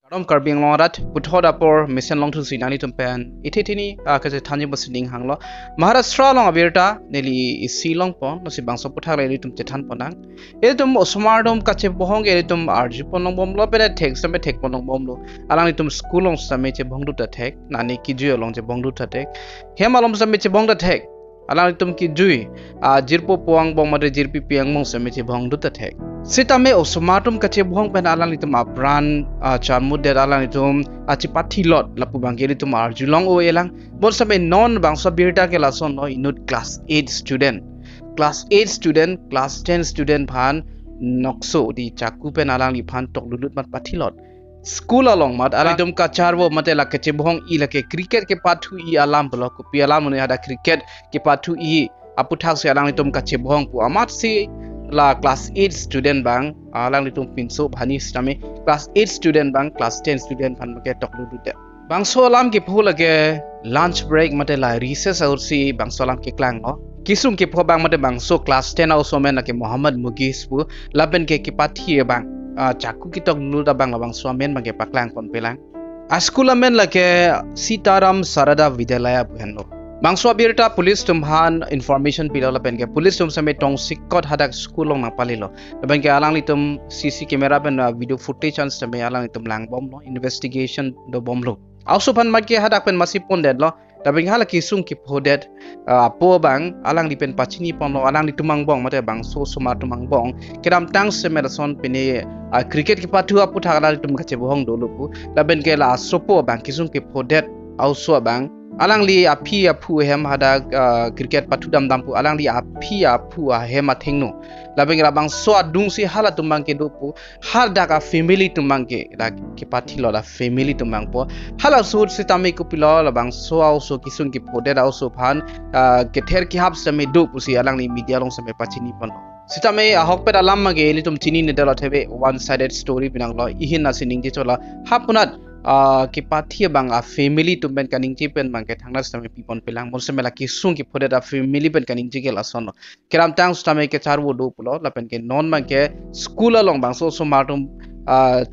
Rom karbing long rat putho da por mission long thu sinani tumpen ititini ka je thani basining hanglo Maharashtra long abirta neli silong pon no si bangso putha le tum chethan ponang e tum osmar dom ka che bohong e tum arji ponong bom lo pere thek same thek ponong bom lo alang tum school long same che bong du ta thek nani ki ju long che bong du ta thek hemalom same che bong da thek alang tum ki jui jirpo puang bong made jirpi piang mong same che bong du ta thek Sitame osmatum kache buhong pen alang itum abran chamud der alang itum achipati lot lapu bangkeli tum arjulong o elang bol sabe non bangsa birta ke lason no inut class 8 student class 8 student class 10 student phan nokso di chaku pen alang li phan tok lulut mat pathilot school along mat alang itum ka charbo mate la kache buhong i lake cricket ke pathu i alam blok pi alam ne ada cricket ke pathu i aputhak se alang itum kache buhong pu amat si la class 8 student bang alang litum pinso bhani stame class 8 student bang class 10 student phan ke toklu dute bang solam ke phula ke lunch break mate la recess aur si bang solam ke klang no kisum ke pho bang mate bang so class 10 aw so men ke Muhammad Mugis pu laben ke pathi bang chaku ki toklu da bang bang so men bang ke paklang kon pelang a school men la ke Sitaram Sarada Vidyalaya buhenlo Bangso birta police tumhan information pilala pen ke police tum same tong sikot hadak school long na palilo ben ke alang litum CC camera ben video footage ans tame alang litum lang bom lo investigation do bom lo also pan ma ke hadak pen masih pon dead lo tapi hala ki sung ki podet po bang alang dipen pachini pon lo alang litumang bong mate bang so suma tumang bong kedam tang semerason pene cricket ki patu apu thagala litum kache bohong dolo pu laben ke la sopo bang ki sung ki podet also bang alang li api apu hem hada cricket patu dam dampu alang li api apu hem athengno labeng rabang so adung si hala tumbang ke dopu har daga family tumbang ke da ke pathi lo da family tumbang po hala sud sitame ko pilo labang so also kisung ki pode da also phan ke ther ki hab same dopu si alang li media long same pachini pon sitame ahok pe alam mage li tum chini ne dala thebe one sided story binang lo ihin na sining ji chola hapunat ki pathi bang a family to ben kaning chi pen bang ke thangna stame pipon pelang mon semela ki sung ki phode da family pen kaning chi ke la son kiram tang stame ke charwo do pulo la pen ke non bang ke school along bang so martum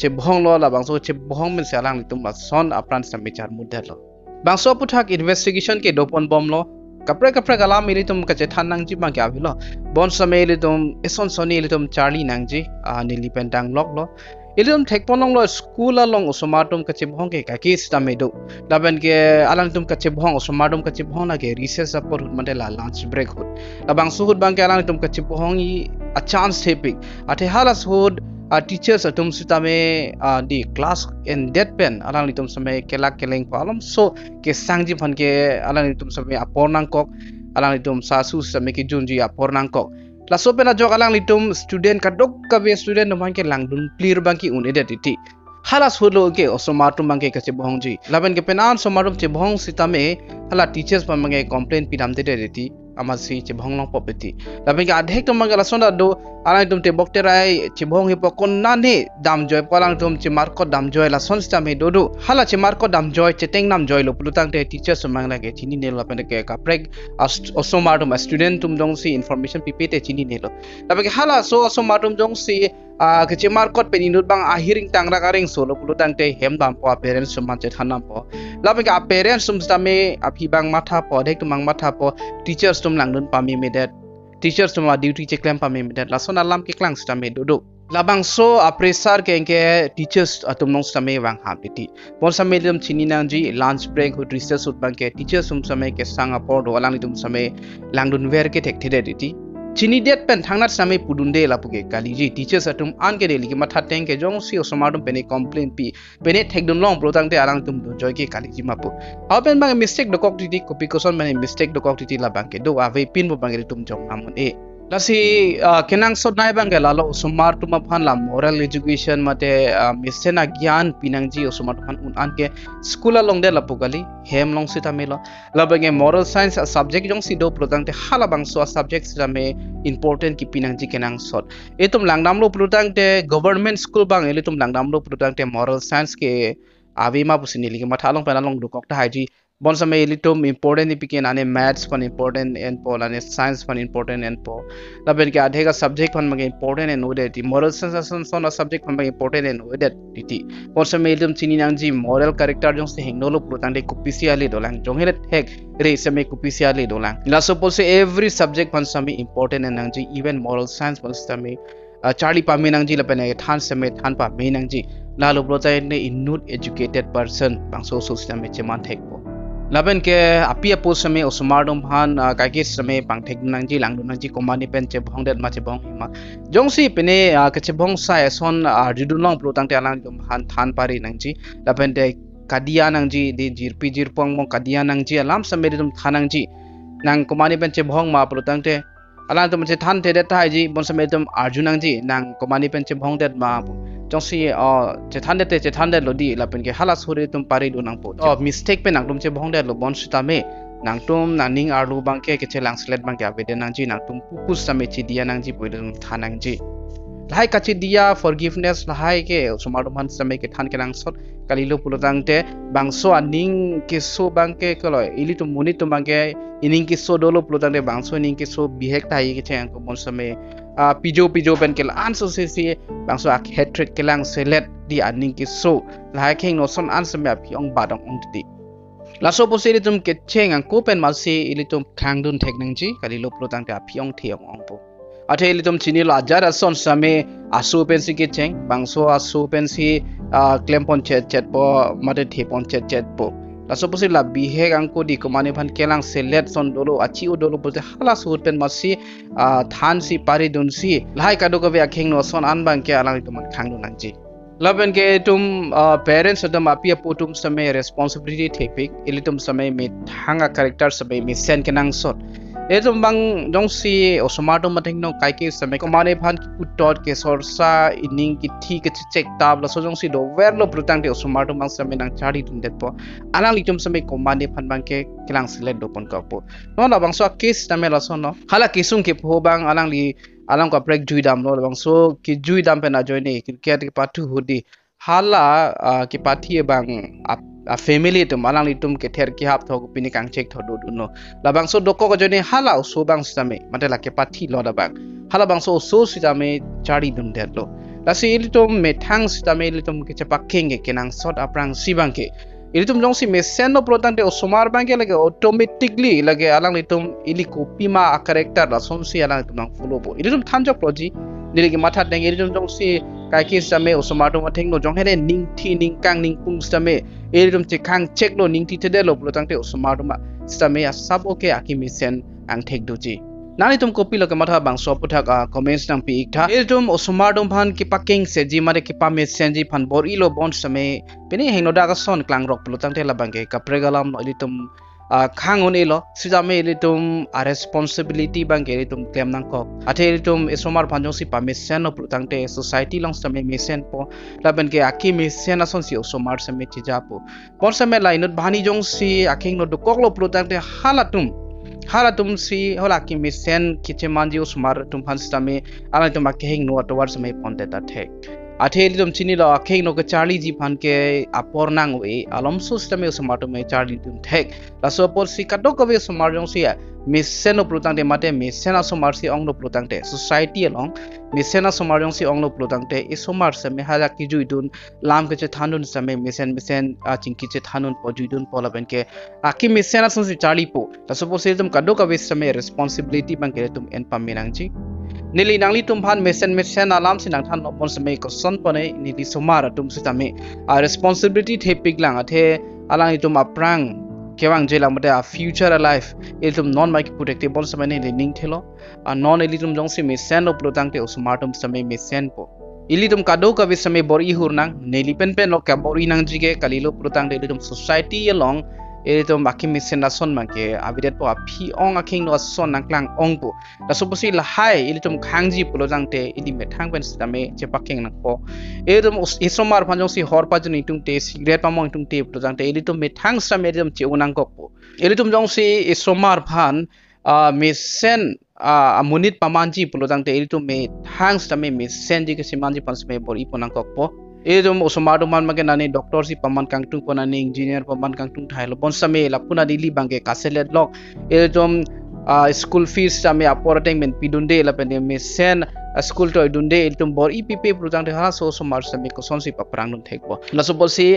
che bhong lo la bang so che bhong men salang litum la son apran stame char mudde lo bang so puthak investigation ke dopon bom lo kapre gala mili tum ka che than nang ji bang ke avilo bon same li tum eson soni li tum charlie nang ji nili pen tang lok lo Ilum thek ponong lo school along osomatum kache bhong ke ka case ta medo laben ke alang tum kache bhong osomatum kache bhong na ke recess apor hut mate la lunch break hut labang suhut bang ke alang tum kache bhong I a chance taping ate halas hut teachers atum sitame di class in that pen alang litum same kelak keleng palom so ke sangji phan ke alang litum same apornang kok alang litum sasu same ke junji apornang kok la so pena jok alang litum student kadok ka be student no mangke langdun clear bangki un identity halas holo ke osomatum bangke kache bohong ji laben ke penan somarum che bohong sitame hala teachers pa mangai complaint pidam de reti amasi che bohong long popeti laben ke adhek to mangala sonda do alang tum te bokte rai che bohong he pokon nan he dam joy palang tum che marko dam joy la son sitame dodo hala che marko dam joy che teng nam joy lo pulutang te teachers mangla ke chini ne laben ke kaprek osomatum student tum dong si information pipete chini ne lo laben ke hala so osomatum dong si ke markot peninut bang ahiring tangra karing solo pulutang te hem dam po parents suman che thanam po laben ke parents sum stame api bang matha po dek tumang matha po teachers tum langdun pami medet teachers tum duty che claim pami medet la son alam ke klang stame dodo labang so pressure ke enke teachers atum nong stame wang ham diti bon same dum chini nang ji lunch break hut recess hut bang ke teachers sum same ke sang apor do alang tum same langdun ver ke thek thede diti chini det pen thangna same pudunde lapuge kaliji teachers atum an ke deli ke matha teng ke jong si osomadum pene complaint pi pene thekdun long protang te alang tum do joy ke kaliji mapu apen bang mistake do kok titi copy koson mane mistake do kok titi la bang ke do ave pin bo bang tum jong namun e lasi kenang sot nai bang lalo somar tuma phan la moral education mate misena gyan pinang ji osomar phan un an ke school along de lapugali hem long sita melo labenge moral science subject jong si do protang te hala bang so subject sita me important ki pinang ji kenang sot etum langnam lo protang te government school bang elitum langnam lo protang te moral science ke ave ma pusini li ma thalong panalong do kok ta haji bon samai ilitum important ni pikin ane maths pan important and po ane science pan important and po laben ke adhe ka subject pan mag important and ode ti moral sense son subject pan mag important and ode ti bon samai ilitum chini nang ji moral character jong se hengno lo protang de kupisi ali dolang jong hele hek re samai kupisi ali dolang la suppose every subject pan samai important and nang ji even moral science pan samai Charlie Paminang ji lapen than semet than pa minang ji lalu protai ne inut educated person bangso system me cheman thekpo laben ke apia po same osmardom han kaki same pang thek nang ji lang nang ji komani pen che bhong det ma che bhong ma jongsi pene ke che bhong sa son ridulong protang te alang dum han than pari nang ji laben te kadia nang ji di jirpi jirpong mong kadia nang ji alam same dum thanang ji nang komani pen che bhong ma protang te alang tu macam than tidak tahu ji bon sampai tu arjunang ji nang komani pencet bhong det ma jongsi than det lo di lapen ke halas hore tum pari do nang po mistake pe nang tum che bhong det lo bon sita me nang tum naning arlu bangke ke chelang slet bangke avede nang ji nang tum pupus same chi dia nang ji poidum thanang ji lahai kachi dia forgiveness lahai ke sumaruman same ke than ke nang sot kalilo pulotang te bangso aning ke so bangke kalo ili tum muni tum bangke ining ke so dolo pulotang te bangso ining ke so bihek tai ke chang ko mon same pijo pen ke an so se bangso ak hatred ke lang selet di aning ke so lahai ke no son an same api ong badong ong ti la so po se ili tum ke cheng ang ko pen mal se ili tum khang dun thek nang ji kalilo pulotang te api ong the ong po ate ili tum chini lo ajar son same asu pensi ke cheng bangso asu pensi claim pon chet po mate the pon chet po la so posi la bihe angko di komane phan kelang selet son dolo achi o dolo pote hala sur pen masi than si pari dun si lai kado ko be akheng no son an bang ke alang tum khang do nang ji laben ke tum parents adam apia potum same responsibility thepik ili tum same me thanga character same me sen kenang sot Etum bang dong si osmato mating no kai ke samai ko mane phan ki putot ke sorsa ining ki thi ke check tab la so jong si do ver lo prutang te osmato mang samai nang chari dun det po anang litum samai ko mane phan bang ke kilang select do pon ka po no la bang so case tamel la so no hala kisung ke po bang anang li alang ko break jui dam no bang so ki jui dam pe na join ne cricket ke patu hudi hala ki pathi bang a family tu malang litum ke ther ki hap thok pini kang check thodu duno labang so doko ko jone hala so bang same mate la ke pathi lo da bang hala bang so sitame chari dun det lo la si litum me thang sitame litum ke chapak kenge kenang sot aprang sibang ke ilitum jong si me sen no protang te osmar bang ke lage automatically lage alang litum ili copy ma a character la som si alang litum follow bo ilitum thanjok proji niligi matha deng ilitum jong si kai ki same osmato ma theng no jong hele ning thi ning kang ning pung same ilitum che khang check lo ning thi te de lo protang te osmato ma same a sab okay akimi sen ang thek doji nani tum copy lo ke matha bang so puthak comments nang pi ikha ilitum osmato phan ki paking se ji mare ki pa me sen ji phan bor ilo bon same peni hengno da ka son klang rok protang te la bang ke ka pregalam no ilitum khang on elo sijame ilitum a responsibility bang ke ilitum claim nang ko athe ilitum esomar phanjong si permission no prutang te society long same mission po laben ke aki mission ason si osomar same chija po por same lainut bhani jong si aking no dokok lo prutang te halatum si hola ki mission kiche manji osomar tum phan same ala tum akeng no atwar same ponte ta thek athe ilitum chini lo akeng no ke charlie ji phan ke apor nang we alom so system osomar tum charlie tum thek la so por si kadok ke osomar jong si mission no prutang te mate mission asomar si ong no prutang te society along mission asomar jong si ong no prutang te isomar same hala ki juidun lam ke che thanun same mission chingki che thanun po juidun pola ben ke aki mission ason si charlie po la so por si tum kadok ke same responsibility bang ke tum en paminang ji nili nangli tum phan mission alam sinang than opon same ko son pone nili somar tum sitame a responsibility thepik lang athe alang tum aprang kewang jela mate a future alive ilitum non mic protective bon same ne ning thelo a non ilitum jong si mission op protang te smartum same mission po ilitum kado ka bi same bor i hurnang neli pen lo ka bor i nang jige kalilo protang te ilitum society along ilitum baki mission na son mangke abidet po a phi ong aking no son nang klang ong po la suposi la hai ilitum khangji protang te ili me thang pen same che paking nang po ilitum isomar phanjong si hor pa juni tung te cigarette pamong tung te protang te ilitum me thang same ilitum che unang ko po ilitum jong si isomar phan mission amunit pamanji protang te ilitum me thang same mission ji ke simanji pan same bor iponang ko po Edom osomar do man magen nani doktor si paman kangtung ponani engineer paman kangtung thailo bon same la puna dili bangke kaselet lok edom school fees same aporteng men pidunde la pen me sen school to dunde iltum bor ipp prujang de ha so somar same ko sonsi paprang nun thekbo la so bolsi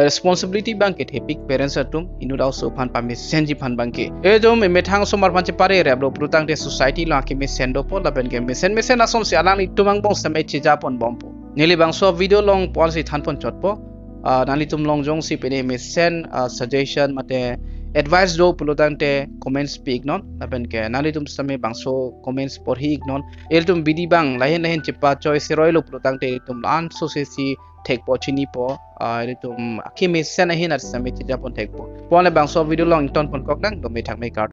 responsibility bangke thepik parents atum inu daw so phan pami senji phan bangke edom me thang somar panche pare reblo prutang de society la ke me sendo po la pen ke me sen asom si alang itumang bong same chija pon bompo nili bangso video long pon si than pon chotpo nali tum long jong si pene me send suggestion mate advice do pulutang te comments speak non lapen ke nali tum same bangso comments por hi non el tum bidi bang lahen chipa choice roilo pulutang te tum an so se si thek po chini po el tum akhi me sen hin ar same chija pon thek po pon bangso video long ton pon kok nang do me thak me card